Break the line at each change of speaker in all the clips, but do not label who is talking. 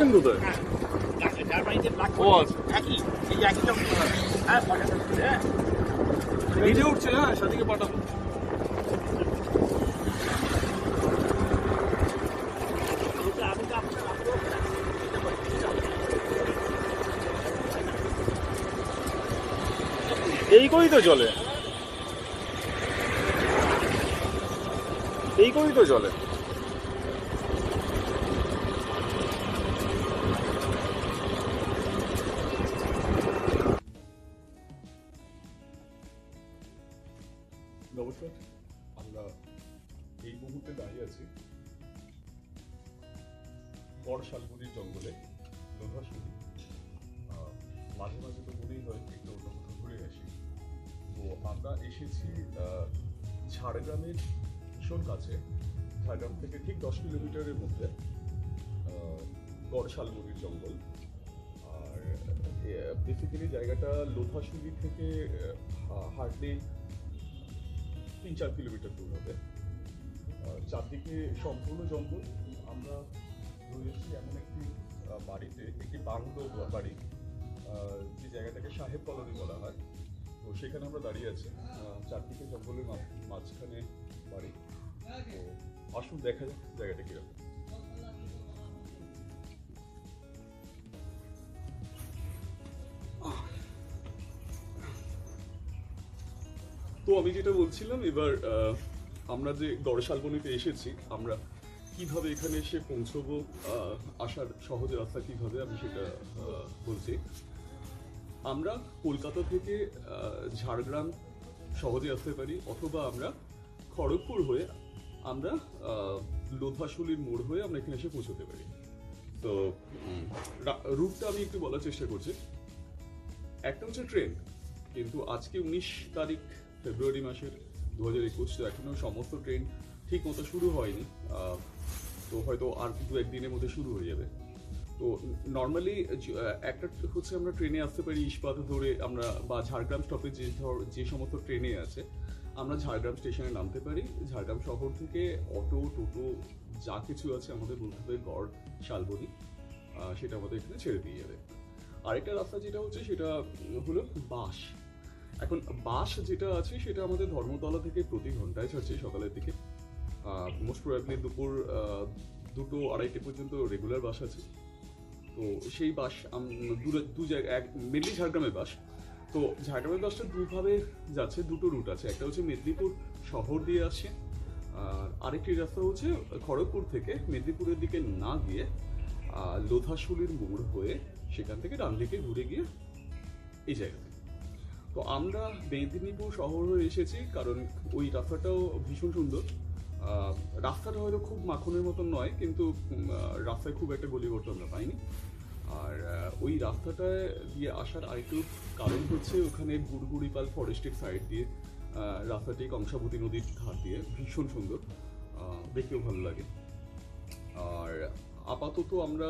ছিলেন কোথায়? ও ভিডিও উঠছে, হ্যাঁ সাথীকে পাঠাবো। এই করেই তো চলে, এই করেই তো চলে।
নমস্কার, আমরা এই মুহূর্তে দাঁড়িয়ে আছি গড় শালবনির জঙ্গলে, লোধাশুলি। মাঝে মাঝে তো মনেই হয় একটু অন্য কোথাও ঘুরে আসি। তো আমরা এসেছি ঝাড়গ্রামের ভীষণ কাছে, ঝাড়গ্রাম থেকে ঠিক 10 কিলোমিটারের মধ্যে গড় শালবনির জঙ্গল। আর বেসিক্যালি জায়গাটা লোধাশুলি থেকে হার্ডলি 3-4 কিলোমিটার দূর হবে। চারদিকে সম্পূর্ণ জঙ্গল। আমরা রয়েছি এমন একটি বাড়িতে, একটি বাংলো বাড়ি, যে জায়গাটাকে সাহেব কলোনি বলা হয়। তো সেখানে আমরা দাঁড়িয়ে আছি, চারদিকে জঙ্গলের মাঝখানে বাড়ি। তো আসুন দেখা যাক জায়গাটা কিরকম। তো আমি যেটা বলছিলাম, এবার আমরা যে গড় শালবনিতে এসেছি, আমরা কিভাবে এখানে এসে পৌঁছবো, আসার সহজ রাস্তা কিভাবে, আমি সেটা বলছি। আমরা কলকাতা থেকে ঝাড়গ্রাম সহজে আসতে পারি, অথবা আমরা খড়গপুর হয়ে আমরা লোধাশুলির মোড় হয়ে আমরা এখানে এসে পৌঁছতে পারি। তো রুটটা আমি একটু বলার চেষ্টা করছি। একটা হচ্ছে ট্রেন, কিন্তু আজকে 19 তারিখ ফেব্রুয়ারি মাসের 2021, তো এখনো সমস্ত ট্রেন ঠিক মতো শুরু হয়নি। তো হয়তো আর 2-1 দিনের মধ্যে শুরু হয়ে যাবে। তো নর্মালি একটা হচ্ছে আমরা ট্রেনে আসতে পারি ইস্পাত ধরে, আমরা বা ঝাড়গ্রাম স্টপে যে সমস্ত ট্রেনে আছে, আমরা ঝাড়গ্রাম স্টেশনে নামতে পারি। ঝাড়গ্রাম শহর থেকে অটো, টোটো যা কিছু আছে আমাদের বলতে হবে গড় শালবনি, সেটা আমাদের এখানে ছেড়ে দিয়ে যাবে। আরেকটা রাস্তা যেটা হচ্ছে সেটা হলো বাস। এখন বাস যেটা আছে সেটা আমাদের ধর্মতলা থেকে প্রতি ঘন্টায় ছাড়ছে সকালের দিকে। মোস্ট প্রবাবলি দুপুর 2-2-2:30 পর্যন্ত রেগুলার বাস আছে। তো সেই বাস দু জায়গায়, মেনলি ঝাড়গ্রামের বাস। তো ঝাড়গ্রামের বাসটা দুভাবে যাচ্ছে, দুটো রুট আছে। একটা হচ্ছে মেদিনীপুর শহর দিয়ে আসছে, আর আরেকটি রাস্তা হচ্ছে খড়গপুর থেকে মেদিনীপুরের দিকে না গিয়ে লোধাশুলির মোড় হয়ে সেখান থেকে ডান দিকে ঘুরে গিয়ে এই জায়গাতে। তো আমরা মেদিনীপুর শহর হয়ে এসেছি, কারণ ওই রাস্তাটাও ভীষণ সুন্দর। রাস্তাটা হয়তো খুব মাখনের মতন নয়, কিন্তু রাস্তায় খুব একটা গলিবর্ত আমরা পাইনি। আর ওই রাস্তাটায় দিয়ে আসার আরেকটু কারণ হচ্ছে ওখানে গুড়গুড়িপাল ফরেস্টের সাইড দিয়ে রাস্তাটি কংসাবতী নদীর ঘাট দিয়ে ভীষণ সুন্দর, দেখতেও ভালো লাগে। আর আপাতত আমরা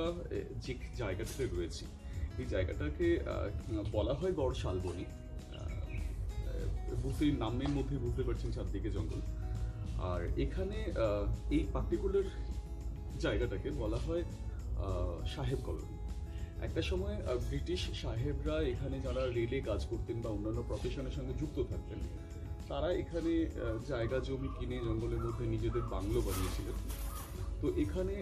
যে জায়গাটাতে রয়েছি, এই জায়গাটাকে বলা হয় গড় শালবনি। বুঝতেই নামের মধ্যে বুঝতে পারছেন চারদিকে জঙ্গল। আর এখানে এই পার্টিকুলার জায়গাটাকে বলা হয় সাহেব কলোনি। একটা সময় ব্রিটিশ সাহেবরা এখানে যারা রেলে কাজ করতেন বা অন্যান্য প্রফেশনের সঙ্গে যুক্ত থাকতেন, তারা এখানে জায়গা জমি কিনে জঙ্গলের মধ্যে নিজেদের বাংলো বানিয়েছিলেন। তো এখানে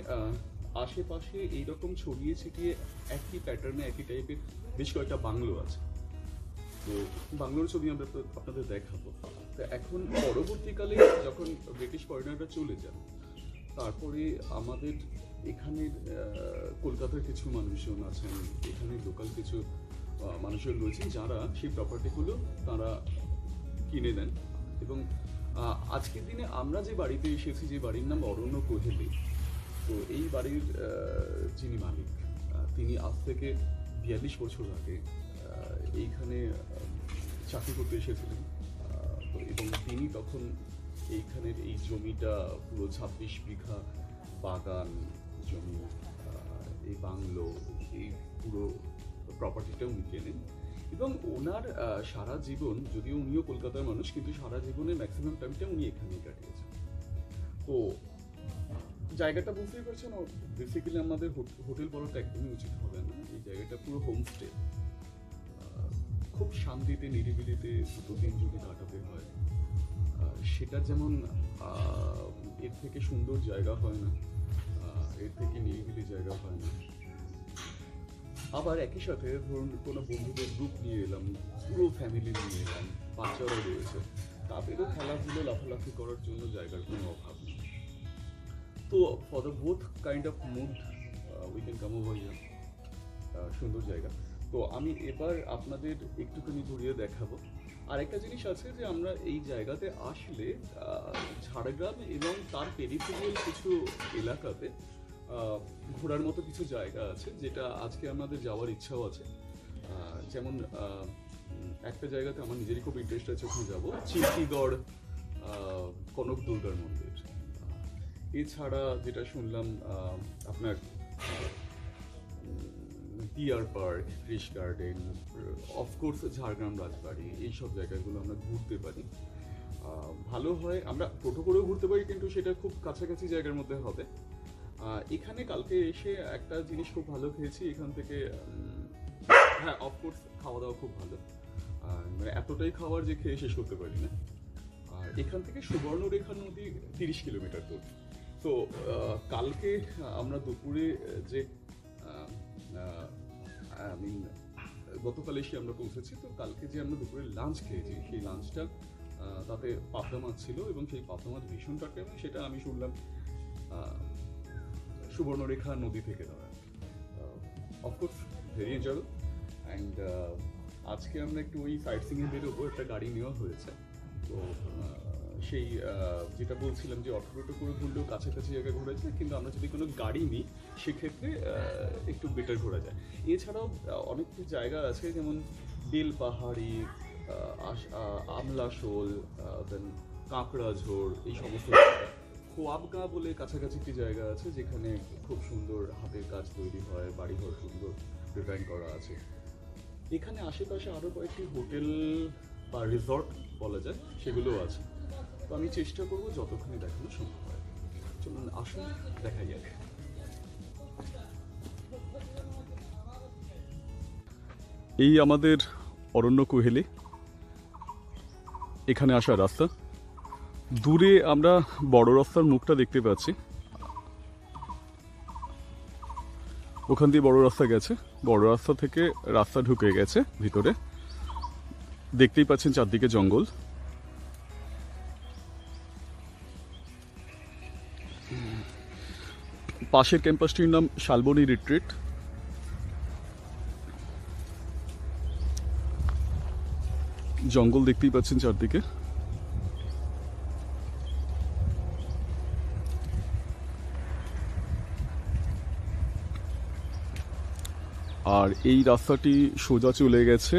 আশেপাশে এইরকম ছড়িয়ে ছিটিয়ে একই প্যাটার্নে একই টাইপের বেশ কয়েকটা বাংলো আছে। তো বাংলোর ছবি আমরা আপনাদের দেখাবো। তো এখন পরবর্তীকালে যখন ব্রিটিশ ফরেনাররা চলে যান, তারপরে আমাদের এখানের কলকাতার কিছু মানুষজন আছেন, এখানে লোকাল কিছু মানুষজন রয়েছেন যারা সেই প্রপার্টিগুলো তারা কিনে নেন। এবং আজকের দিনে আমরা যে বাড়িতে এসেছি, যে বাড়ির নাম অরণ্য কোহেলি, তো এই বাড়ির যিনি মালিক, তিনি আজ থেকে 42 বছর আগে এইখানে চাকরি করতে এসেছিলেন। তো এবং তিনি তখন এইখানের এই জমিটা পুরো 26 বিঘা বাগান জমি, এই বাংলো, এই পুরো প্রপার্টিটা উনি কেনেন। এবং ওনার সারা জীবন, যদিও উনিও কলকাতার মানুষ, কিন্তু সারা জীবনের ম্যাক্সিমাম টাইমটা উনি এখানেই কাটিয়েছেন। তো জায়গাটা বুঝতেই পারছেন, বেসিক্যালি আমাদের হোটেল বলাটা একদমই উচিত হবে না। এই জায়গাটা পুরো হোমস্টে, খুব শান্তিতে নিরিবিলিতে দুটো দিন যদি কাটাতে হয়, সেটা যেমন এর থেকে সুন্দর জায়গা হয় না, এর থেকে নিরিবিলি জায়গা হয় না। আবার একই সাথে ধরুন কোনো বন্ধুদের গ্রুপ নিয়ে এলাম, পুরো ফ্যামিলি নিয়ে এলাম, বাচ্চারা রয়েছে, তাদেরও খেলাধুলো লাফালাফি করার জন্য জায়গার কোনো অভাব নেই। তো for the both kind of mood we can come over here. সুন্দর জায়গা। তো আমি এবার আপনাদের একটুখানি ঘুরিয়ে দেখাবো। আরেকটা জিনিস আছে যে আমরা এই জায়গাতে আসলে ঝাড়গ্রাম এবং তার পেরিফেরিয়াল কিছু এলাকাতে ঘোরার মতো কিছু জায়গা আছে, যেটা আজকে আমাদের যাওয়ার ইচ্ছাও আছে। যেমন একটা জায়গাতে আমার নিজেরই খুব ইন্টারেস্ট আছে, ওখানে যাবো, চিত্তিগড় কনক দুর্গার মন্দির। এছাড়া যেটা শুনলাম আপনার ডিয়ার পার্ক, ক্রিশ গার্ডেন, অফকোর্স ঝাড়গ্রাম রাজবাড়ি, এইসব জায়গাগুলো আমরা ঘুরতে পারি। ভালো হয় আমরা টোটো করেও ঘুরতে পারি, কিন্তু সেটা খুব কাছাকাছি জায়গার মধ্যে হবে। এখানে কালকে এসে একটা জিনিস খুব ভালো খেয়েছি এখান থেকে। হ্যাঁ, অফকোর্স খাওয়া দাওয়া খুব ভালো, মানে এতটাই খাবার যে খেয়ে শেষ করতে পারি না। আর এখান থেকে সুবর্ণরেখা নদী 30 কিলোমিটার দূর। তো কালকে আমরা দুপুরে যে গতকাল এসে আমরা পৌঁছেছি, তো কালকে যে আমরা দুপুরে লাঞ্চ খেয়েছি, সেই লাঞ্চটা তাতে পাবদা মাছ ছিল, এবং সেই পাবদা মাছ ভীষণ টাটকা, এবং সেটা আমি শুনলাম সুবর্ণরেখা নদী থেকে ধরা। Of course very enjoyable. অ্যান্ড আজকে আমরা একটু ওই সাইট সিইং এ বেরোবো, একটা গাড়ি নেওয়া হয়েছে। তো সেই যেটা বলছিলাম যে অটো করে ঘুরলেও কাছাকাছি জায়গায় ঘোরা যায়, কিন্তু আমরা যদি কোনো গাড়ি নিই সেক্ষেত্রে একটু বেটার ঘোরা যায়। এছাড়াও অনেক জায়গা আছে, যেমন বেলপাহাড়ি, আমলাশোল, দেন কাঁকড়াঝোড়, এই সমস্ত জায়গা। খোয়াবগা বলে কাছাকাছি একটি জায়গা আছে, যেখানে খুব সুন্দর হাতের কাজ তৈরি হয়, বাড়িঘর সুন্দর ডিজাইন করা আছে। এখানে আশেপাশে আরও কয়েকটি হোটেল বা রিসর্ট বলা যায়, সেগুলোও আছে। তো আমি চেষ্টা করবো যতক্ষণে দেখানো সম্ভব হয়। চলুন আসুন, দেখা যাক। এই আমাদের অরণ্য কুহেলি, এখানে আসার রাস্তা। দূরে আমরা বড় রাস্তার মুখটা দেখতে পাচ্ছি, ওখান দিয়ে বড় রাস্তা গেছে। বড় রাস্তা থেকে রাস্তা ঢুকে গেছে ভিতরে, দেখতেই পাচ্ছেন চারদিকে জঙ্গল। পাশের ক্যাম্পাসটির নাম শালবনী রিট্রিট। জঙ্গল দেখতেই পাচ্ছেন চারদিকে। আর এই রাস্তাটি সোজা চলে গেছে।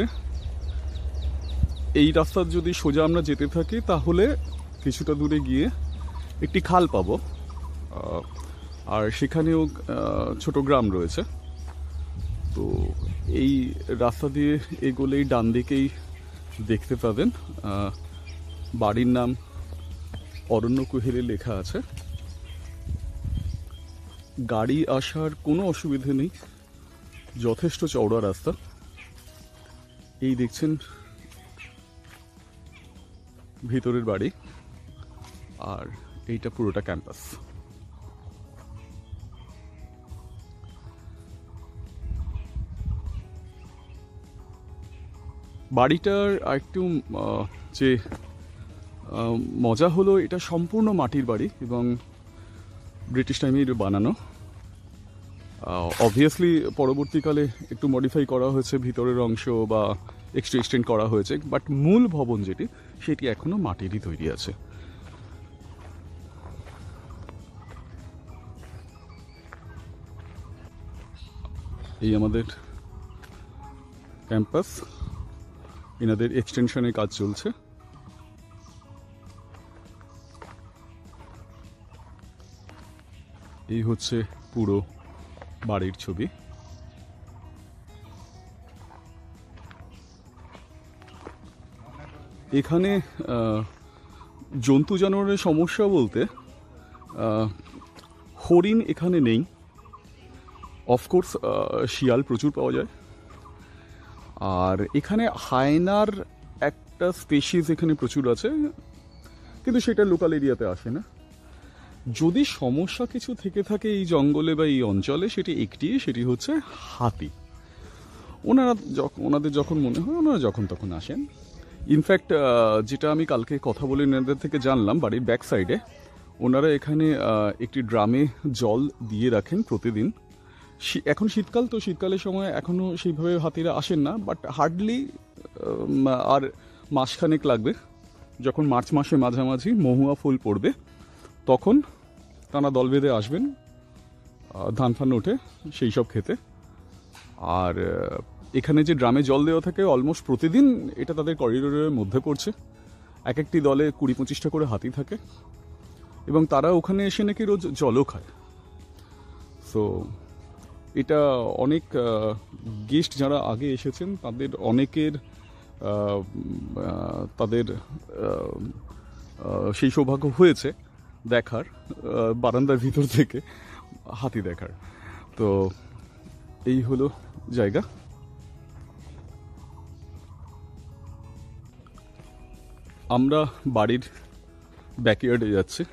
এই রাস্তার যদি সোজা আমরা যেতে থাকি, তাহলে কিছুটা দূরে গিয়ে একটি খাল পাবো, আর সেখানেও ছোট গ্রাম রয়েছে। তো এই রাস্তা দিয়ে এগোলেই ডান দিকেই দেখতে পাবেন বাড়ির নাম অরণ্য কুহেলি লেখা আছে। গাড়ি আসার কোনো অসুবিধে নেই, যথেষ্ট চওড়া রাস্তা। এই দেখছেন ভিতরের বাড়ি, আর এইটা পুরোটা ক্যাম্পাস। বাড়িটার একটু যে মজা হলো, এটা সম্পূর্ণ মাটির বাড়ি এবং ব্রিটিশ টাইমের বানানো। অবভিয়াসলি পরবর্তীকালে একটু মডিফাই করা হয়েছে ভিতরের অংশ, বা একটু এক্সটেন্ড করা হয়েছে, বাট মূল ভবন যেটি, সেটি এখনো মাটিরই তৈরি আছে। এই আমাদের ক্যাম্পাস, এনাদের এক্সটেনশনের কাজ চলছে। এই হচ্ছে পুরো বাড়ির ছবি। এখানে জন্তু জানোয়ারের সমস্যা বলতে হরিণ এখানে নেই, অফকোর্স শিয়াল প্রচুর পাওয়া যায়। আর এখানে হায়নার একটা স্পেসিস এখানে প্রচুর আছে, কিন্তু সেটা লোকাল এরিয়াতে আসে না। যদি সমস্যা কিছু থেকে থাকে এই জঙ্গলে বা এই অঞ্চলে, সেটি হচ্ছে হাতি। ওনাদের যখন মনে হয় ওনারা যখন তখন আসেন। ইনফ্যাক্ট যেটা আমি কালকে কথা বলে ওনাদের থেকে জানলাম, বাড়ির ব্যাক সাইডে ওনারা এখানে একটি ড্রামে জল দিয়ে রাখেন প্রতিদিন। এখন শীতকাল, তো শীতকালের সময় এখনও সেইভাবে হাতিরা আসেন না, বাট হার্ডলি আর মাসখানেক লাগবে। যখন মার্চ মাসে মাঝামাঝি মহুয়া ফুল পড়বে, তখন তারা দল বেঁধে আসবেন ধান ফান ওঠে সেই সব খেতে। আর এখানে যে ড্রামে জল দেওয়া থাকে অলমোস্ট প্রতিদিন, এটা তাদের করিডোরের মধ্যে পড়ছে। এক একটি দলে 20-25টা করে হাতি থাকে, এবং তারা ওখানে এসে নাকি রোজ জলও খায়। সো এটা অনেক গেস্ট যারা আগে এসেছেন তাদের অনেকের তাদের সেই সৌভাগ্য হয়েছে দেখার, বারান্দার ভিতর থেকে হাতি দেখার। তো এই হলো জায়গা। আমরা বাড়ির ব্যাকইয়ার্ডে যাচ্ছি।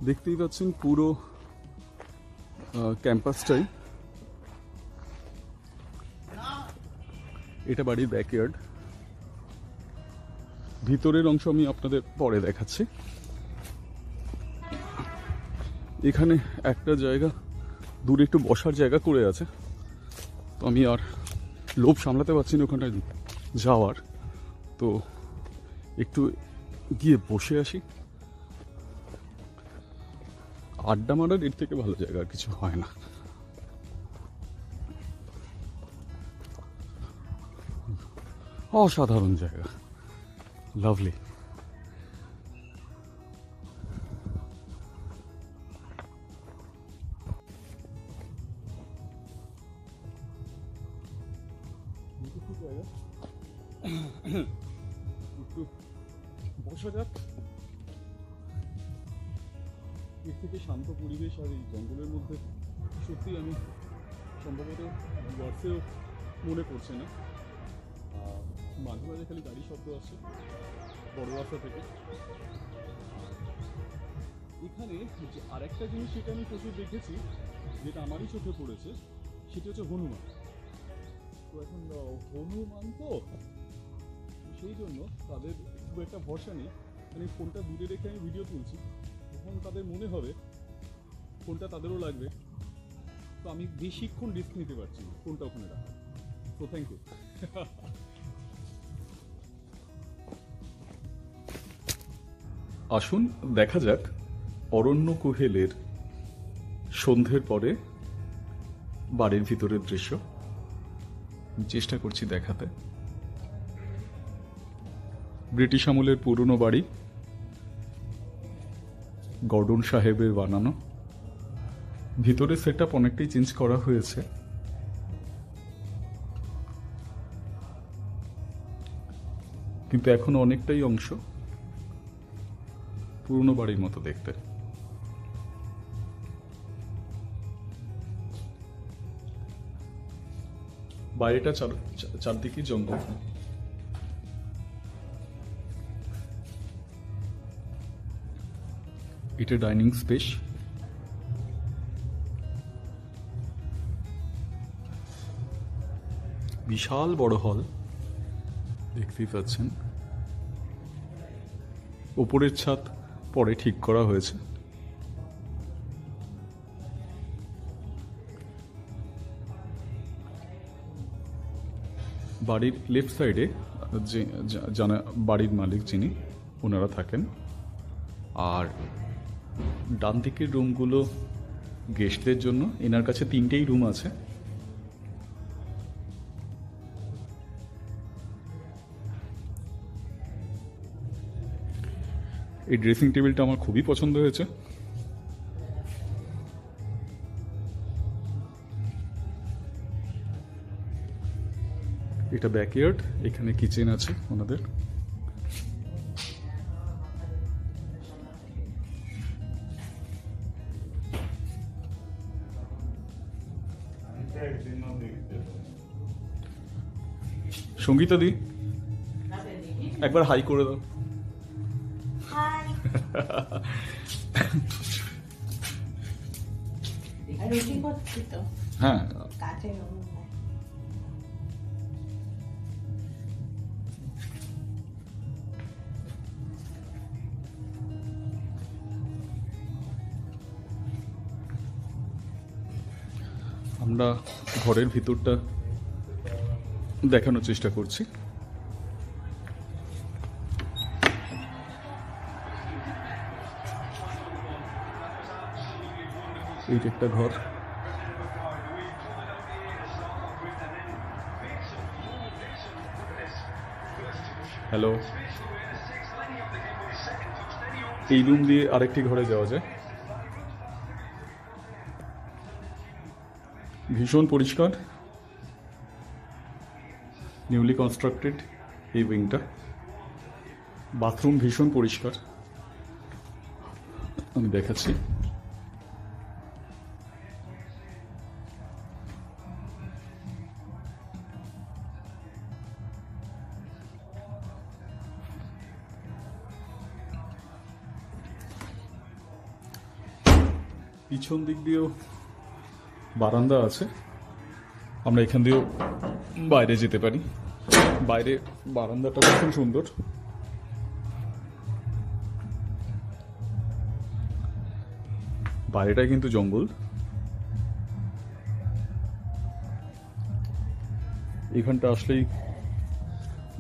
দেখতেই পাচ্ছেন পুরো ক্যাম্পাসটাই, এটা বাড়ির ব্যাকইয়ার্ড। ভিতরের অংশ আমি আপনাদের পরে দেখাচ্ছি। এখানে একটা জায়গা দূরে একটু বসার জায়গা করে আছে, তো আমি আর লোভ সামলাতে পারছি না ওখানটায় যাওয়ার, তো একটু গিয়ে বসে আসি। আড্ডা মারার এর থেকে ভালো জায়গা আর কিছু হয় না। অসাধারণ জায়গা, লাভলি। একটু বসা যাক। এর থেকে শান্ত পরিবেশ আর এই জঙ্গলের মধ্যে সত্যি আমি সম্ভবত বর্ষেও মনে পড়ছে না। মাঝে মাঝে খালি গাড়ি শব্দ আসছে বড় রাস্তা থেকে। এখানে আর একটা জিনিস সেটা আমি প্রচুর দেখেছি, যেটা আমারই চোখে পড়েছে, সেটা হচ্ছে হনুমান। তো এখন হনুমান তো সেই জন্য তাদের খুব একটা ভরসা নেই। মানে ফোনটা দূরে রেখে আমি ভিডিও তুলছি, তখন তাদের মনে হবে ফোনটা তাদেরও লাগবে, তো আমি বেশিক্ষণ রিস্ক নিতে পারছি না ফোনটা ওখানে রাখা। তো থ্যাংক ইউ। আসুন দেখা যাক অরণ্য কুহেলের সন্ধ্যের পরে বাড়ির ভিতরের দৃশ্য। চেষ্টা করছি দেখাতে। ব্রিটিশ আমলের পুরনো বাড়ি, গর্ডন সাহেবের বানানো। ভিতরে সেটআপ অনেকটাই চেঞ্জ করা হয়েছে। কিন্তু এখনো অনেকটাই অংশ পুরনো বাড়ির মতো দেখতে। বাইরেটা চারদিকে জঙ্গল। এটা ডাইনিং স্পেস। বিশাল বড় হল দেখতেই পাচ্ছেন। উপরের ছাদ পরে ঠিক করা হয়েছে। বাড়ির লেফট সাইডে যে জানা বাড়ির মালিক যিনি ওনারা থাকেন, আর ডান দিকের রুমগুলো গেস্টদের জন্য। এনার কাছে 3টেই রুম আছে। এই ড্রেসিং টেবিলটা আমার খুবই পছন্দ হয়েছে। এটা ব্যাকইয়ার্ড, এখানে কিচেন আছে ওনাদের। সঙ্গীতা দি একবার হাই করে দাও।
রুটি করছি তো
হ্যাঁ,
কাছে
আমরা ঘরের ভিতরটা দেখানোর চেষ্টা করছি। এইটা একটা ঘর। হ্যালো, এই রুম দিয়ে আরেকটি ঘরে যাওয়া যায়। ভীষণ পরিষ্কার, নিউলি কনস্ট্রাক্টেড এই উইংটা। বাথরুম ভীষণ পরিষ্কার, আমি দেখাচ্ছি। পিছন দিক দিয়েও বারান্দা আছে, আমরা এখান দিয়েও বাইরে যেতে পারি। বাইরে বারান্দাটা ভীষণ সুন্দর। বাইরেটাই কিন্তু জঙ্গল। এখানটা আসলেই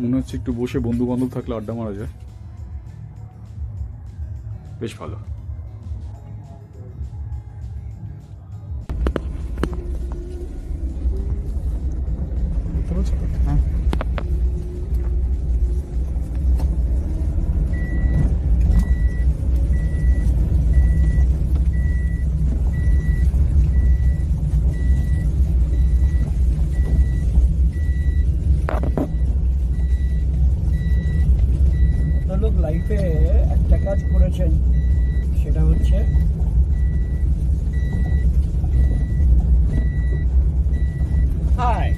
মনে হচ্ছে একটু বসে বন্ধু বান্ধব থাকলে আড্ডা মারা যায়, বেশ ভালো। হ্যাঁ,
লোক লাইফে একটা কাজ করেছেন, সেটা হচ্ছে হাই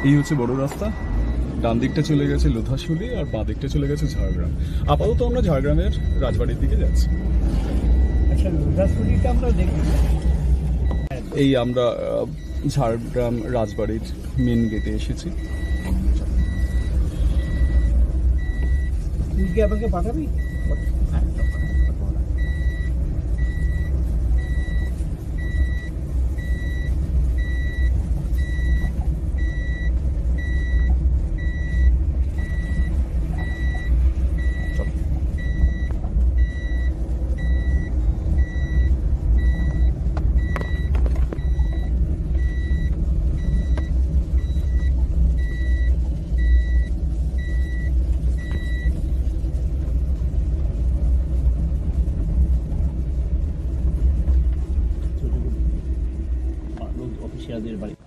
এই হচ্ছে বড় রাস্তা। ডান দিকটা চলে গেছে লোধাশুলি আর বাঁ দিকটা চলে গেছে ঝাড়গ্রাম। আপাতত আমরা ঝাড়গ্রামের রাজবাড়ির দিকে যাচ্ছি।
আচ্ছা, লোধাশুলিটা আমরা দেখি।
এই আমরা ঝাড়গ্রাম রাজবাড়ির মেন গেটে এসেছি।
তুই কি আমাকে পাঠাবি?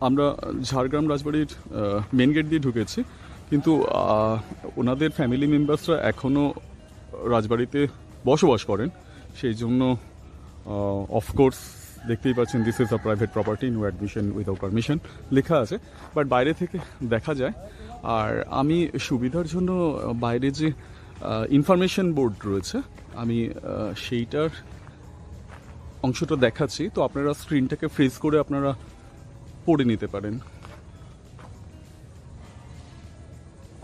আমরা ঝাড়গ্রাম রাজবাড়ির মেন গেট দিয়ে ঢুকেছি, কিন্তু ওনাদের ফ্যামিলি মেম্বার্সরা এখনও রাজবাড়িতে বসবাস করেন। সেই জন্য অফকোর্স দেখতেই পাচ্ছেন, this is a private property, no admission without permission লেখা আছে, বাট বাইরে থেকে দেখা যায়। আর আমি সুবিধার জন্য বাইরে যে ইনফরমেশন বোর্ড রয়েছে, আমি সেইটার অংশটা দেখাচ্ছি। তো আপনারা স্ক্রিনটাকে ফ্রিজ করে আপনারা পড়ে নিতে পারেন।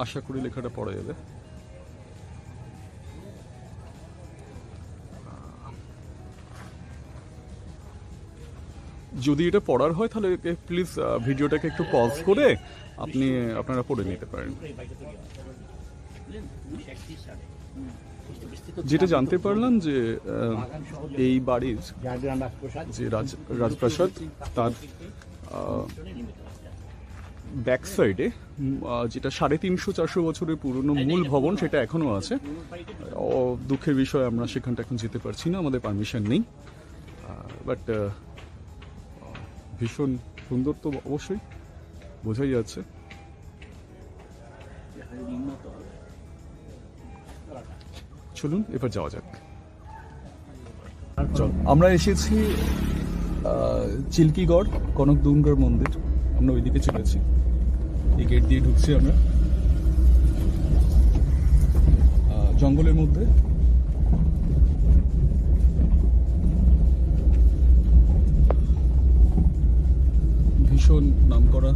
আশা করি লেখাটা পড়া যাবে। যদি এটা পড়ার হয় তাহলে প্লিজ ভিডিওটাকে একটু পজ করে আপনারা পড়ে নিতে পারেন। যেটা জানতে পারলাম যে এই বাড়ির যে রাজপ্রাসাদ, তার ব্যাক সাইডে যেটা 350-400 বছরের পুরনো মূল ভবন, সেটা এখনো আছে। দুঃখের বিষয় আমরা সেখানটা এখন যেতে পারছি না, আমাদের পারমিশন নেই। বাট ভীষণ সুন্দর তো অবশ্যই বোঝাই যাচ্ছে। চলুন এবার যাওয়া যাক। আমরা এসেছি চিল্কিগড় কনকদুর্গার মন্দির, আমরা ওইদিকে চলেছি। এই গেট দিয়ে ঢুকছি আমরা জঙ্গলের মধ্যে। ভীষণ নামকরা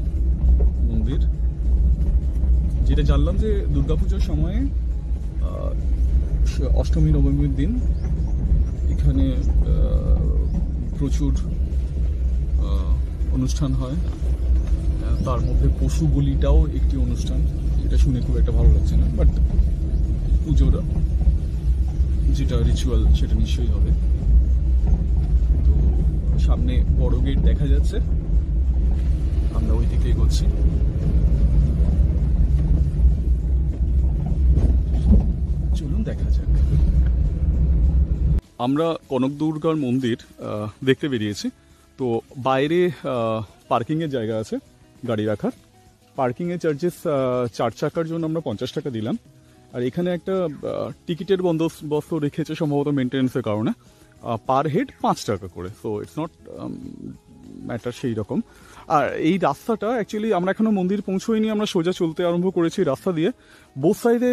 মন্দির, যেটা জানলাম যে দুর্গাপূজার সময়ে অষ্টমী নবমীর দিন এখানে প্রচুর অনুষ্ঠান হয়, তার মধ্যে পশু বলিটাও একটি অনুষ্ঠান, যেটা শুনে খুব একটা ভালো লাগছে না, বাট পুজোর যেটা রিচুয়াল সেটা নিশ্চয়ই হবে। তো সামনে বড় গেট দেখা যাচ্ছে, আমরা ওই দিকে এগোচ্ছি। চলুন দেখা যাক। আমরা কনকদুর্গার মন্দির দেখতে বেরিয়েছি। তো বাইরে পার্কিংয়ের জায়গা আছে গাড়ি রাখার। পার্কিংয়ের চার্জেস 4 চাকার জন্য আমরা 50 টাকা দিলাম। আর এখানে একটা টিকিটের বন্দোবস্ত রেখেছে সম্ভবত মেনটেন্যান্সের কারণে, পার হেড 5 টাকা করে। সো ইটস নট ম্যাটার সেই রকম। আর এই রাস্তাটা অ্যাকচুয়ালি আমরা এখনো মন্দির পৌঁছোইনি, আমরা সোজা চলতে আরম্ভ করেছি রাস্তা দিয়ে। বোথ সাইডে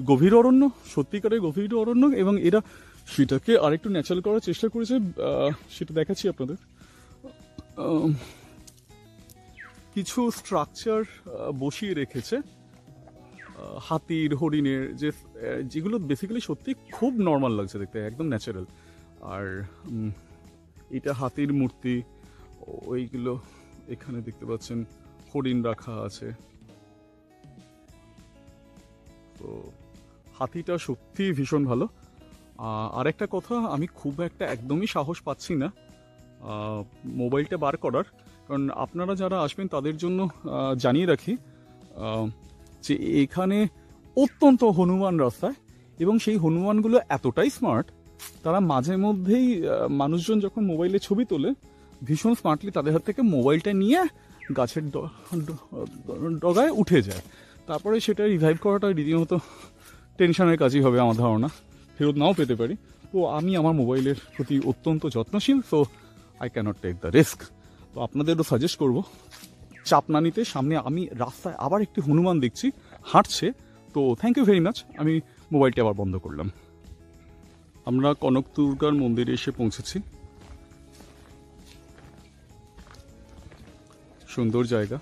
গভীর অরণ্য, সত্যিকারের গভীর অরণ্য, এবং এরা সেটাকে আরেকটু ন্যাচারাল করার চেষ্টা করেছে, সেটা দেখাচ্ছি আপনাদের। কিছু স্ট্রাকচার বসিয়ে রেখেছে হাতির, হরিণের, যেগুলো বেসিক্যালি সত্যি খুব নর্মাল লাগছে দেখতে, একদম ন্যাচারাল। আর এটা হাতির মূর্তি, ওইগুলো এখানে দেখতে পাচ্ছেন হরিণ রাখা আছে। তো হাতিটা সত্যি ভীষণ ভালো। আর একটা কথা, আমি খুব একটা একদমই সাহস পাচ্ছি না মোবাইলটা বার করার, কারণ আপনারা যারা আসবেন তাদের জন্য জানিয়ে রাখি যে এখানে অত্যন্ত হনুমান রাস্তায়, এবং সেই হনুমানগুলো এতটাই স্মার্ট, তারা মাঝে মধ্যেই মানুষজন যখন মোবাইলে ছবি তোলে ভীষণ স্মার্টলি তাদের হাত থেকে মোবাইলটা নিয়ে গাছের ডগায় উঠে যায়। তারপরে সেটা রিভাইভ করাটা রীতিমতো টেনশনের কাজই হবে আমার ধারণা, ফেরত নাও পেতে পারি। তো আমি আমার মোবাইলের প্রতি অত্যন্ত যত্নশীল, so I can't take the risk. তো আপনাদেরও সাজেস্ট করব চাপ না নিতে। সামনে আমি রাস্তায় আবার একটি হনুমান দেখছি হাঁটছে, তো থ্যাংক ইউ ভেরি মাচ। আমি মোবাইলটা আবার বন্ধ করলাম। আমরা কনকদুর্গার মন্দিরে এসে পৌঁছেছি। সুন্দর জায়গা,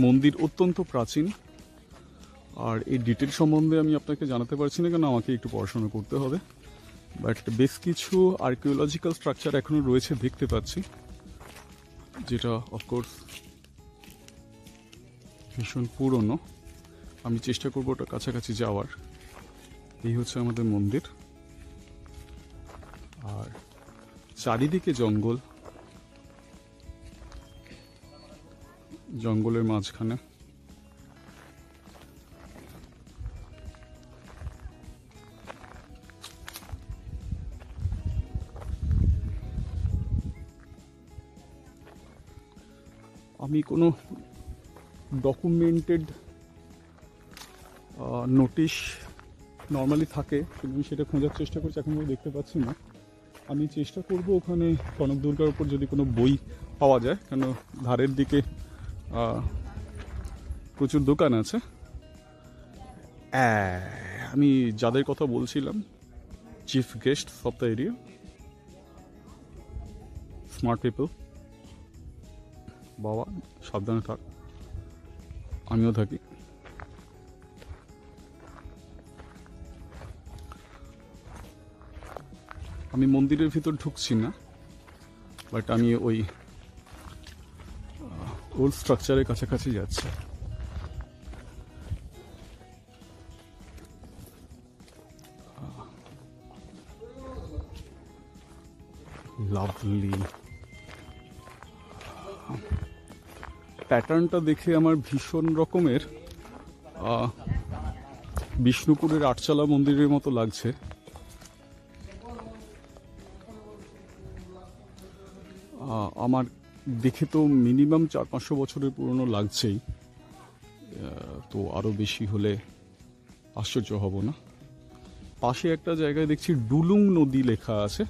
মন্দির অত্যন্ত প্রাচীন। আর এই ডিটেল সম্বন্ধে আমি আপনাকে জানাতে পারছি না, কেন আমাকে একটু পড়াশোনা করতে হবে। বাট বেশ কিছু আর্কিওলজিক্যাল স্ট্রাকচার এখনো রয়েছে দেখতে পাচ্ছি, যেটা অফকোর্স ভীষণ পুরনো। আমি চেষ্টা করবো ওটা কাছাকাছি যাওয়ার। এই হচ্ছে আমাদের মন্দির, আর চারিদিকে জঙ্গল, জঙ্গলের মাঝখানে আমি কোনো ডকুমেন্টেড নোটিশ নর্মালি থাকে, কিন্তু আমি সেটা খোঁজার চেষ্টা করছি, এখন দেখতে পাচ্ছি না। আমি চেষ্টা করব ওখানে কনকদুর্গার উপর যদি কোনো বই পাওয়া যায়, কেন ধারের দিকে প্রচুর দোকান আছে। আমি যাদের কথা বলছিলাম, chief guest of the area, smart people. বাবা সাবধানে থাক, আমিও থাকি। আমি মন্দিরের ভিতর ঢুকছি না, বাট আমি ওই ওল্ড স্ট্রাকচারের কাছাকাছি যাচ্ছি। লাভলি প্যাটার্নটা দেখে আমার ভীষণ রকমের বিষ্ণুপুরের আটচালা মন্দিরের মতো লাগছে। আমার দেখে তো মিনিমাম 400-500 বছরের পুরনো লাগছেই, তো আরও বেশি হলে আশ্চর্য হব না।
পাশে একটা জায়গায় দেখছি ডুলুং নদী লেখা আছে,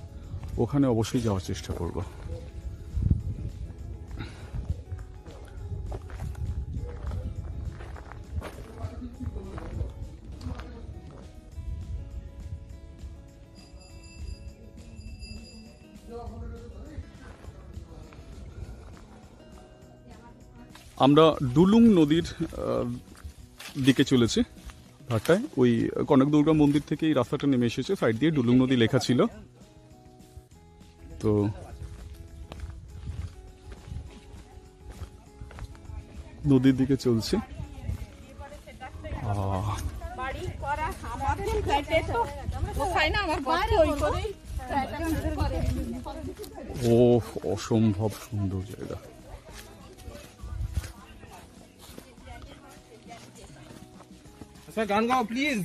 ওখানে অবশ্যই যাওয়ার চেষ্টা করব। আমরা ডুলুং নদীর দিকে চলেছি ঘাটটায়। ওই কনক দুর্গা মন্দির থেকে এই রাস্তাটা নেমে এসেছে, সাইড দিয়ে ডুলুং নদী লেখা ছিল। তো নদীর দিকে চলছে। ও অসম্ভব সুন্দর জায়গা।
স্যার গান গাও প্লিজ।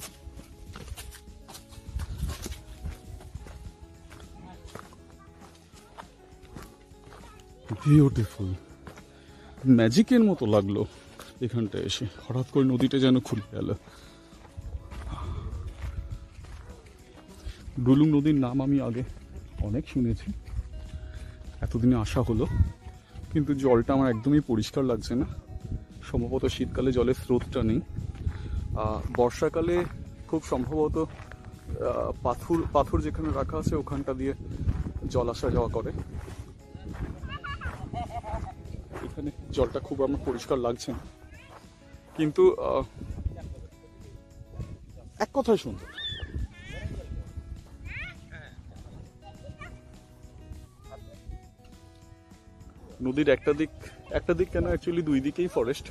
বিউটিফুল, ম্যাজিকের মতো লাগলো এখানটা এসে। হঠাৎ করে নদীটা যেন খুলে গেল। ডুলুং নদীর নাম আমি আগে অনেক শুনেছি, এতদিনে আসা হলো, কিন্তু জলটা আমার একদমই পরিষ্কার লাগছে না। সম্ভবত শীতকালে জলের স্রোতটা নেই। বর্ষাকালে খুব সম্ভবত পাথর যেখানে রাখা আছে ওখানটা দিয়ে জল আসা যাওয়া করে। এখানে জলটা খুব আমার পরিষ্কার লাগছে না, কিন্তু এক কথায় সুন্দর। নদীর একটা দিক কেন, অ্যাকচুয়ালি দুই দিকেই ফরেস্ট।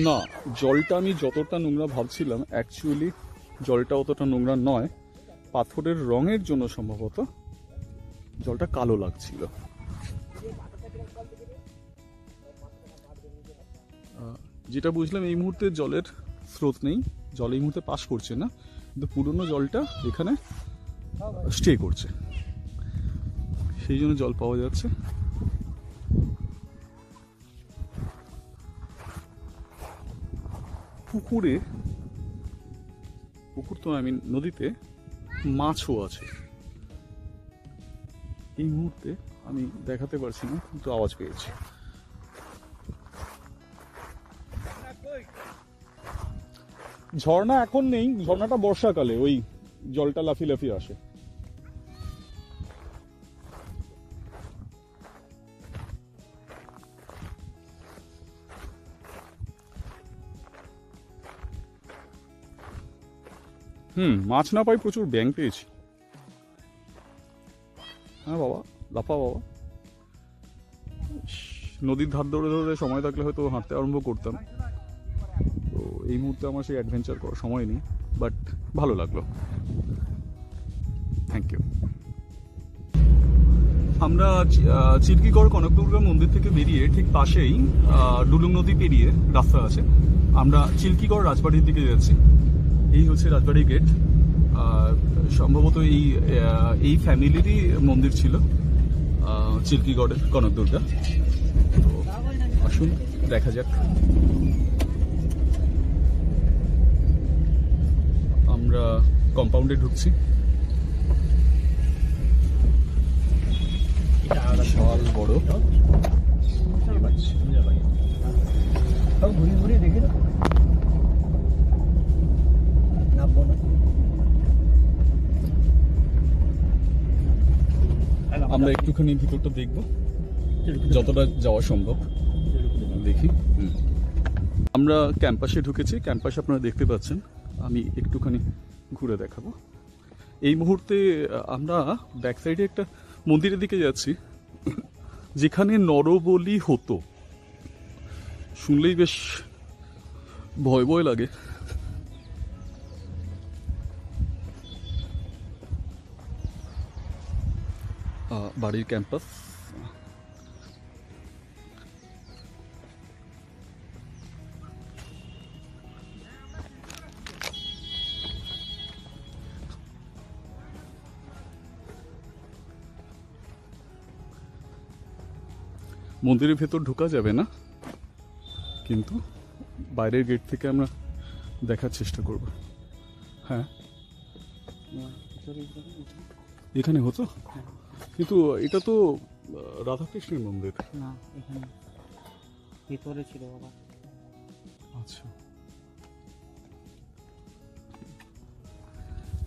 না, জলটা আমি যতটা নোংরা ভাবছিলাম অ্যাকচুয়ালি জলটা অতটা নোংরা নয়। পাথরের রঙের জন্য সম্ভবত জলটা কালো লাগছিল। যেটা বুঝলাম এই মুহূর্তে জলের স্রোত নেই, জল এই মুহূর্তে পাস করছে না, কিন্তু পুরনো জলটা এখানে স্টে করছে, সেই জন্য জল পাওয়া যাচ্ছে। পুকুর তো আমি নদীতে মাছও আছে। এই মুহূর্তে আমি দেখাতে পারছি না, কিন্তু আওয়াজ পেয়েছি। ঝর্ণা এখন নেই, ঝর্ণাটা বর্ষাকালে ওই জলটা লাফি লাফি আসে। মাছ না পাই, প্রচুর ব্যাঙ পেয়েছি। হ্যাঁ বাবা, লাফা বাবা। নদীর ধার ধরে ধরে সময় থাকলে হয়তো হাঁটতে আরম্ভ করতাম, তো এই মুহূর্তে আমার সেই অ্যাডভেঞ্চার করার সময় নেই, বাট ভালো লাগলো। Thank you. আমরা চিল্কিগড় কনক দুর্গা মন্দির থেকে বেরিয়ে ঠিক পাশেই ডুলুং নদী পেরিয়ে রাস্তা আছে, আমরা চিল্কিগড় রাজবাড়ির দিকে যাচ্ছি। এই হচ্ছে রাজবাড়ির গেট। সম্ভবত এই ফ্যামিলিরই মন্দির ছিল, চিল্কিগড়ের কনক দুর্গা। তো আসুন দেখা যাক। আমরা কম্পাউন্ডে ঢুকছি। বিশাল বড়।
ঘুরে ঘুরে দেখে না, নামবো না।
আমরা একটুখানি ভিতরটা দেখবো, যতটা যাওয়া সম্ভব দেখি। আমরা ক্যাম্পাসে ঢুকেছি। ক্যাম্পাসে আপনারা দেখতে পাচ্ছেন, আমি একটুখানি ঘুরে দেখাবো। এই মুহূর্তে আমরা ব্যাক সাইডে একটা মন্দিরের দিকে যাচ্ছি, যেখানে নরবলি হতো। শুনলেই বেশ ভয় ভয় লাগে। বাড়ির ক্যাম্পাস। মন্দিরের ভেতর ঢোকা যাবে না, কিন্তু বাইরের গেট থেকে আমরা দেখার চেষ্টা করব। হ্যাঁ, এখানে হতো, কিন্তু এটা তো রাধাকৃষ্ণের মন্দির
না, এখানে ভিতরে ছিল বাবা।
আচ্ছা,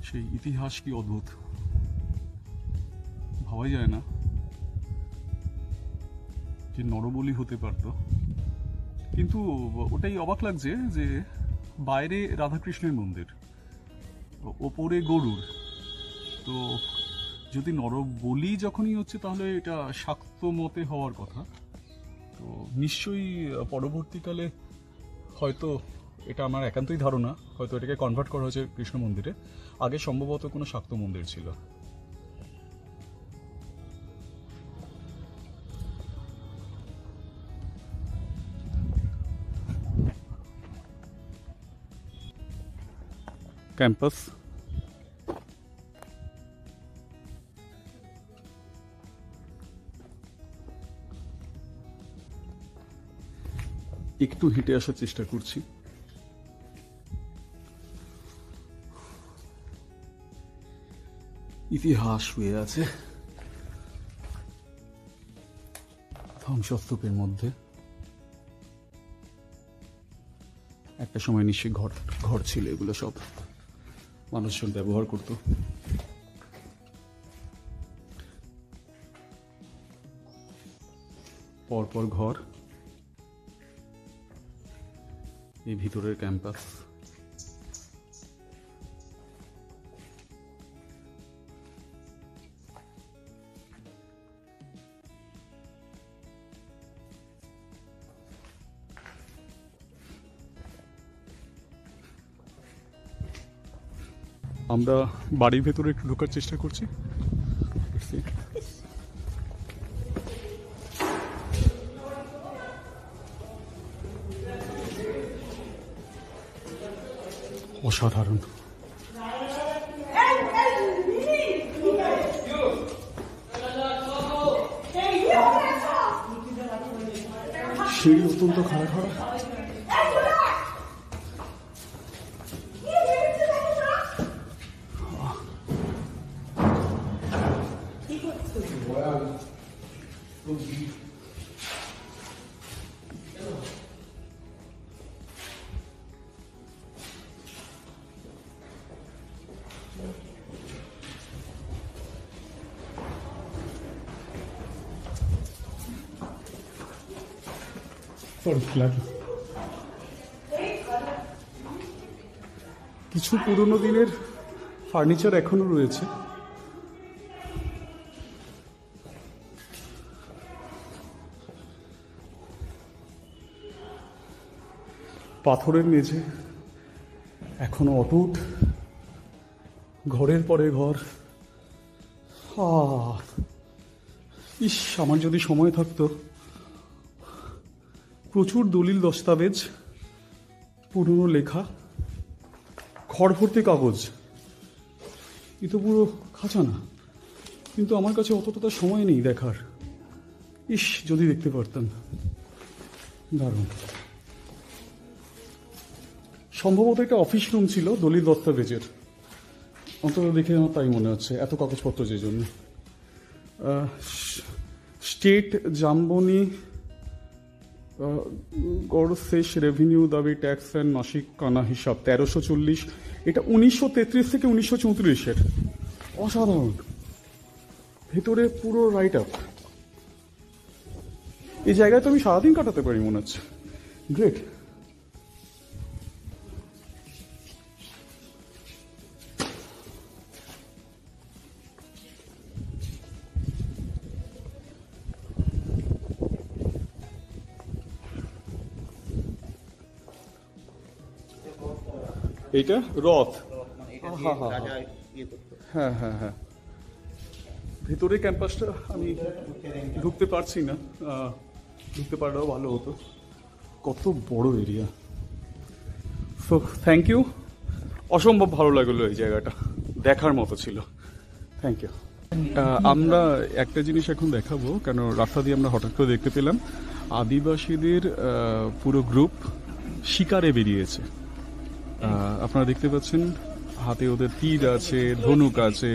সেই ইতিহাস কি অদ্ভুত, ভাবাই যায় না যে নরবলি হতে পারত। কিন্তু ওটাই অবাক লাগছে যে বাইরে রাধাকৃষ্ণের মন্দির, ওপরে গরুর, তো যদি নরবলি যখনই হচ্ছে তাহলে এটা শাক্ত মতে হওয়ার কথা। তো নিশ্চয়ই পরবর্তীকালে হয়তো, এটা আমার একান্তই ধারণা, হয়তো এটাকে কনভার্ট করা হয়েছে কৃষ্ণ মন্দিরে, আগে সম্ভবত কোনো শাক্ত মন্দির ছিল। ক্যাম্পাস, একটু হেঁটে আসার চেষ্টা করছি। ইতিহাস শুয়ে আছে ধ্বংসস্তূপের মধ্যে। একটা সময় নিশ্চয়ই ঘর ছিল, এগুলো সব মানুষজন ব্যবহার করত। পরপর ঘর, এই ভিতরের ক্যাম্পাস। আমরা বাড়ির ভেতরে একটু ঢোকার চেষ্টা করছি। অসাধারণ, সিঁড়ি অত্যন্ত খাড়া খাড়া। কিছু পুরনো দিনের ফার্নিচার এখনো রয়েছে। পাথরের মেঝে এখনো অটুট, ঘরের পরে ঘর। ইস, আমার যদি সময় থাকতো, প্রচুর দলিল দস্তাবেজ, পুরনো লেখা, খড় ভর্তি কাগজ। এ তো পুরো খাঁচানা, কিন্তু আমার কাছে অতটা সময় নেই দেখার। ইস, যদি দেখতে পারতাম, দারুণ। সম্ভবত একটা অফিস রুম ছিল দলিল দস্তাবেজের, অন্তত দেখে আমার তাই মনে হচ্ছে, এত কাগজপত্র যে জন্য। স্টেট জাম্বনি গড় শেষ রেভিনিউ দাবি ট্যাক্স অ্যান্ড মাসিক কানা হিসাব 1340, এটা 1933 থেকে 1934-এর। অসাধারণ, ভেতরে পুরো রাইট আপ। এই জায়গায় তো আমি সারাদিন কাটাতে পারি মনে হচ্ছে। গ্রেট। এইটা রথ, হ্যাঁ হ্যাঁ হ্যাঁ। ভেতরে ক্যাম্পাসটা আমি ঢুকতে পারছি না, ঢুকতে পারলেও ভালো হতো, কত বড় এরিয়া। সো থ্যাংক ইউ, অসম্ভব ভালো লাগলো, এই জায়গাটা দেখার মতো ছিল। Thank you. আমরা একটা জিনিস এখন দেখাবো, কেন রাস্তা দিয়ে আমরা হঠাৎ করে দেখতে পেলাম আদিবাসীদের পুরো গ্রুপ শিকারে বেরিয়েছে। আপনারা দেখতে পাচ্ছেন হাতে ওদের তীর আছে, ধনুক আছে,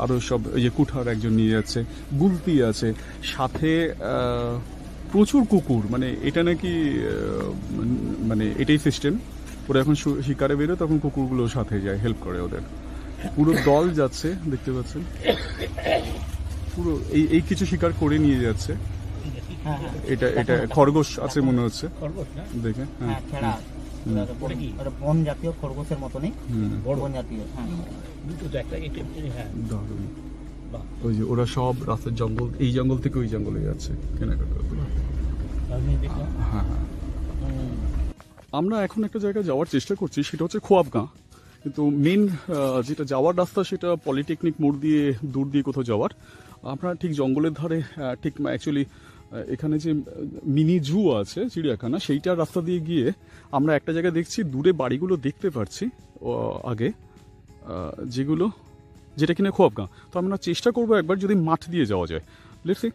আরো সব এই যে কুঠার একজন নিয়ে যাচ্ছে, গুলতি আছে, সাথে প্রচুর কুকুর। মানে এটা নাকি মানে এটাই সিস্টেম, ওরা এখন শিকারে বেরোয় তখন কুকুরগুলো সাথে যায়, হেল্প করে ওদের। পুরো দল যাচ্ছে দেখতে পাচ্ছেন, পুরো এই কিছু শিকার করে নিয়ে যাচ্ছে। এটা এটা খরগোশ আছে মনে হচ্ছে দেখে। হ্যাঁ,
ছেড়া বন জাতীয় খরগোশের মতনই বন জাতীয়।
দারুণ। ওই যে ওরা সব রাস্তার জঙ্গল, এই জঙ্গল থেকে ওই জঙ্গলে যাচ্ছে কেনাকাটা করতে। হ্যাঁ, আমরা এখন একটা জায়গায় যাওয়ার চেষ্টা করছি, সেটা হচ্ছে খোয়াবগাঁ। কিন্তু মেন যেটা যাওয়ার রাস্তা সেটা পলিটেকনিক মোড় দিয়ে দূর দিয়ে কোথাও যাওয়ার। আপনারা ঠিক জঙ্গলের ধারে, ঠিক অ্যাকচুয়ালি এখানে যে মিনি জু আছে চিড়িয়াখানা, সেইটার রাস্তা দিয়ে গিয়ে আমরা একটা জায়গায় দেখছি দূরে বাড়িগুলো দেখতে পাচ্ছি আগে, যেটা কিনা খোয়াবগাঁ। তো আমরা চেষ্টা করবো একবার যদি মাঠ দিয়ে যাওয়া যায়। Let's see.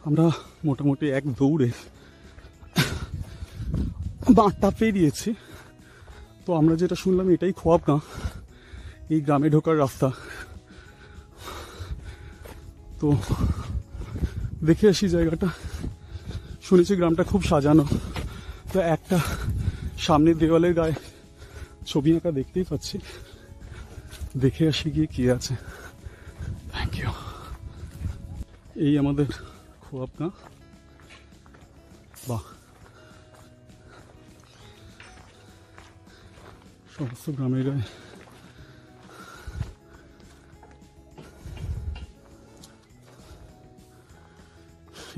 আমরা মোটামুটি এক দৌড়ে মাঠটা পেরিয়েছি। তো আমরা যেটা শুনলাম এটাই খোয়াবগাঁ, এই গ্রামে ঢোকার রাস্তা। তো দেখে আসি জায়গাটা। শুনেছি গ্রামটা খুব সাজানো। তো একটা সামনের দেওয়ালের গায়ে ছবি আঁকা দেখতেই পাচ্ছি, দেখে আসি গিয়ে কি আছে। Thank you. এই আমাদের খোয়াবগাঁ। বাহ, সমস্ত গ্রামের গায়ে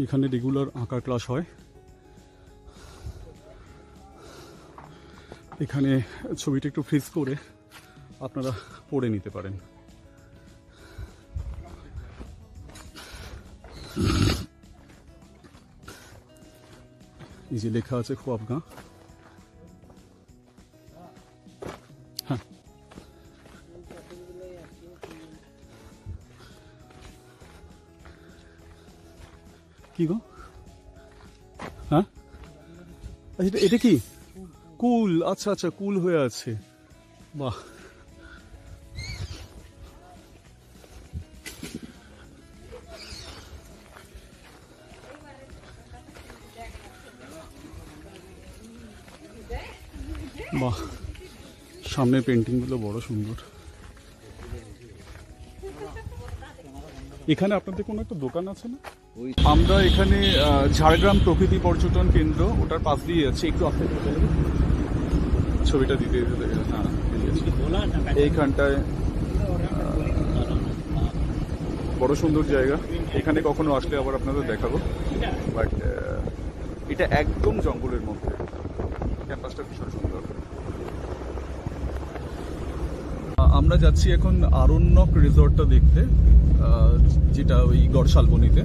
এখানে রেগুলার আঁকার ক্লাস হয়। এখানে ছবিটা একটু ফ্রিজ করে আপনারা পড়ে নিতে পারেন। এই যে লেখা আছে খোয়াবগাঁ। হ্যাঁ, কি গো? হ্যাঁ, আচ্ছা এটা কি কুল? আচ্ছা আচ্ছা, কুল হয়ে আছে। বাহ, বাহ, সামনের পেন্টিংগুলো বড় সুন্দর। এখানে আপনাদের কোনো একটা দোকান আছে না? আমরা এখানে ঝাড়গ্রাম প্রকৃতি পর্যটন কেন্দ্র, ওটার পাশ দিয়ে যাচ্ছি। একটু আস্তে ছবিটা দিতে দিতে। হ্যাঁ, এইখানটায় বড় সুন্দর জায়গা। এখানে কখনো আসলে আবার আপনাদের দেখাবো। বাট এটা একদম জঙ্গলের মধ্যে, ক্যাম্পাসটা ভীষণ সুন্দর। আমরা যাচ্ছি এখন আরণ্যক রিসর্টটা দেখতে, যেটা ওই গড়শালবনিতে।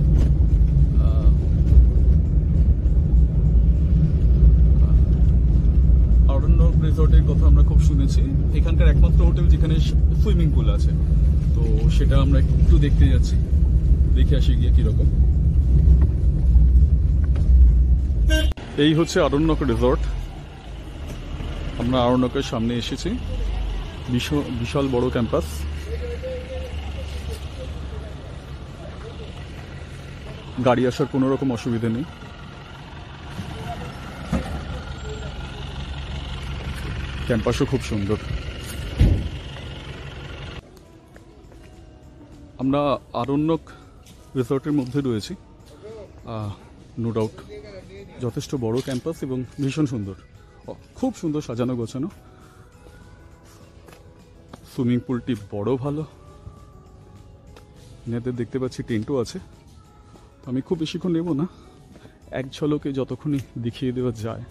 আরণ্যক রিসর্টের কথা আমরা খুব শুনেছি। এখানকার একমাত্র হোটেল যেখানে সুইমিং পুল আছে, তো সেটা আমরা একটু দেখতে যাচ্ছি, দেখে আসি গিয়ে কিরকম। এই হচ্ছে আরণ্যক রিসর্ট। আমরা আরণ্যকের সামনে এসেছি। বিশাল বড় ক্যাম্পাস। গাড়ি আসার কোনো রকম অসুবিধা নেই। ক্যাম্পাসও খুব সুন্দর। আমরা আরণ্যক রিসর্টের মধ্যে রয়েছি। নো ডাউট যথেষ্ট বড় ক্যাম্পাস এবং ভীষণ সুন্দর, খুব সুন্দর সাজানো গোছানো। সুইমিং পুলটি বড় ভালো। এনাদের দেখতে পাচ্ছি টেন্টও আছে। আমি খুব বেশিক্ষণ নেব না, এক ঝলকে যতক্ষণই দেখিয়ে দেওয়া যায়।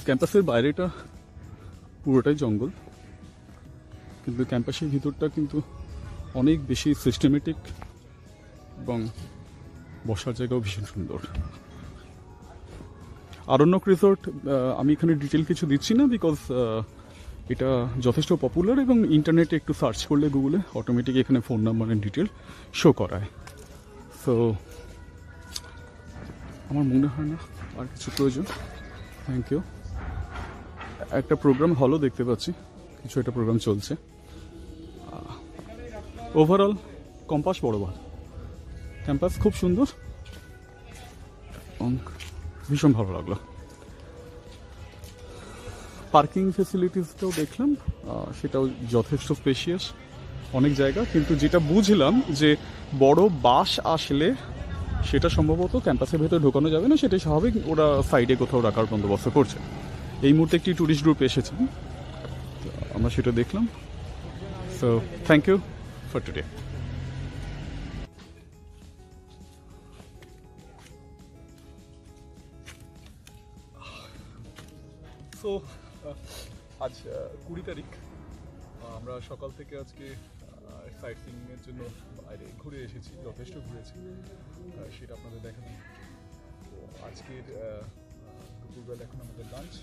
ক্যাম্পাসের বাইরেটা পুরোটাই জঙ্গল, কিন্তু ক্যাম্পাসের ভিতরটা কিন্তু অনেক বেশি সিস্টেমেটিক এবং বসার জায়গাও ভীষণ সুন্দর। আরণ্যক রিসোর্ট আমি এখানে ডিটেল কিছু দিচ্ছি না, বিকজ এটা যথেষ্ট পপুলার এবং ইন্টারনেটে একটু সার্চ করলে গুগলে অটোমেটিক এখানে phone number and detail show করায়। সো আমার মনে হয় না আর কিছু প্রয়োজন। Thank you. একটা প্রোগ্রাম হলও দেখতে পাচ্ছি, কিছু একটা প্রোগ্রাম চলছে। ওভারঅল কম্পাস বড়বাল ক্যাম্পাস খুব সুন্দর এবং ভীষণ ভালো লাগলো। পার্কিং ফেসিলিটিসটাও দেখলাম, সেটাও যথেষ্ট স্পেশিয়াস অনেক জায়গা, কিন্তু যেটা বুঝলাম যে বড় বাস আসলে সেটা সম্ভবত ক্যাম্পাসের ভেতরে ঢোকানো যাবে না, সেটাই স্বাভাবিক, ওরা সাইডে কোথাও রাখার বন্দোবস্ত করছে। এই মুহূর্তে একটি ট্যুরিস্ট গ্রুপ এসেছেন, আমরা সেটা দেখলাম। So thank you for today. So আজ 20 তারিখ, আমরা সকাল থেকে আজকে সাইট সিইংয়ের জন্য বাইরে ঘুরে এসেছি, যথেষ্ট ঘুরেছি, সেটা আপনাদের দেখালাম। তো আজকের দুপুরবেলা এখন আমাদের লাঞ্চ,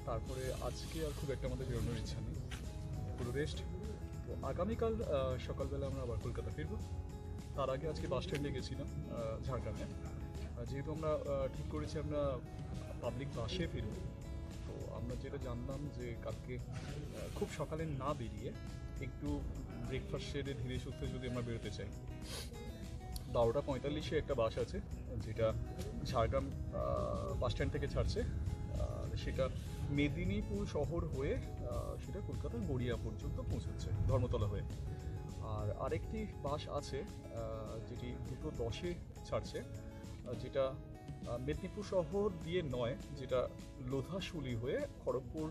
তারপরে আজকে আর খুব একটা আমাদের বেরোনোর ইচ্ছা নেই, পুরো রেস্ট। তো আগামীকাল সকালবেলা আমরা আবার কলকাতা ফিরবো। তার আগে আজকে বাস স্ট্যান্ডে গেছিলাম ঝাড়গ্রামে, যেহেতু আমরা ঠিক করেছি আমরা পাবলিক বাসে ফিরবো। তো আমরা যেটা জানলাম যে কালকে খুব সকালে না বেরিয়ে একটু ব্রেকফাস্ট সেরে ধীরে সুস্থে যদি আমরা বেরোতে চাই, 12:45-এ একটা বাস আছে যেটা ঝাড়গ্রাম বাস স্ট্যান্ড থেকে ছাড়ছে, সেটা মেদিনীপুর শহর হয়ে সেটা কলকাতার গড়িয়া পর্যন্ত পৌঁছাচ্ছে ধর্মতলা হয়ে। আর আরেকটি বাস আছে যেটি 2:10-এ ছাড়ছে, যেটা মেদিনীপুর শহর দিয়ে নয়, যেটা লোধাশুলি হয়ে খড়গপুর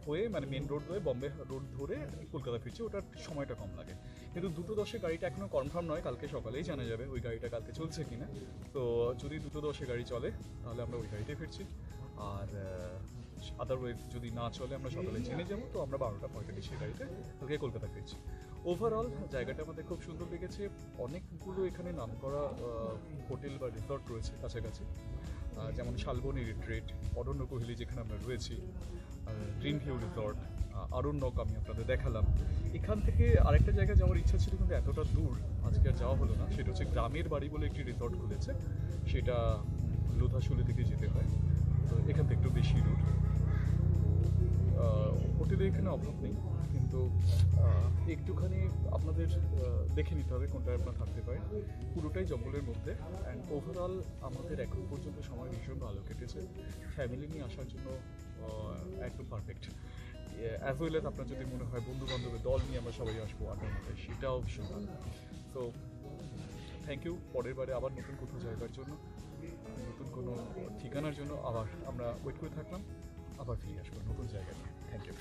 হয়ে মানে মেন রোড হয়ে বম্বে রোড ধরে কলকাতা ফিরছে, ওটার সময়টা কম লাগে। কিন্তু 2:10-এ গাড়িটা এখনও কনফার্ম নয়, কালকে সকালেই জানা যাবে ওই গাড়িটা কালকে চলছে কিনা। তো যদি 2:10-এ গাড়ি চলে তাহলে আমরা ওই গাড়িতে ফিরছি, আর আদারওয়াইজ যদি না চলে আমরা সকালে জেনে যাবো, তো আমরা 12:45-এ গাড়িতে কালকে কলকাতা ফিরছি। ওভারঅল জায়গাটা আমাদের খুব সুন্দর লেগেছে। অনেকগুলো এখানে নামকরা হোটেল বা রিসর্ট রয়েছে কাছাকাছি, যেমন শালবনী রিট্রিট, অরণ্য কোহেলি যেখানে আমরা রয়েছি, গ্রিন ভিউ রিসর্ট, আরণ্যক আমি আপনাদের দেখালাম। এখান থেকে আরেকটা জায়গায় যাওয়ার ইচ্ছা ছিল, কিন্তু এতটা দূর আজকে আর যাওয়া হলো না, সেটা হচ্ছে গ্রামের বাড়ি বলে একটি রিসর্ট খুলেছে, সেটা লোধাশুলি থেকে যেতে হয়, তো এখান থেকে একটু বেশি দূর। হোটেলে এখানে অভাব নেই, কিন্তু একটুখানি আপনাদের দেখে নিতে হবে কোনটায় আপনার থাকতে পারে। পুরোটাই জঙ্গলের মধ্যে, অ্যান্ড ওভারঅল আমাদের এখন পর্যন্ত সময় ভীষণ ভালো কেটেছে। ফ্যামিলি নিয়ে আসার জন্য একদম পারফেক্ট। অ্যাজ ওয়েল এজ আপনার যদি মনে হয় বন্ধু বান্ধবের দল নিয়ে আমরা সবাই আসবো আড্ডার মধ্যে, সেটাও ভীষণ ভালো। So thank you. পরের বারে আবার নতুন কোথাও জায়গার জন্য, নতুন কোনো ঠিকানার জন্য আবার আমরা ওয়েট করে থাকলাম, আবার ফিরে আসবো নতুন জায়গায়। Thank you.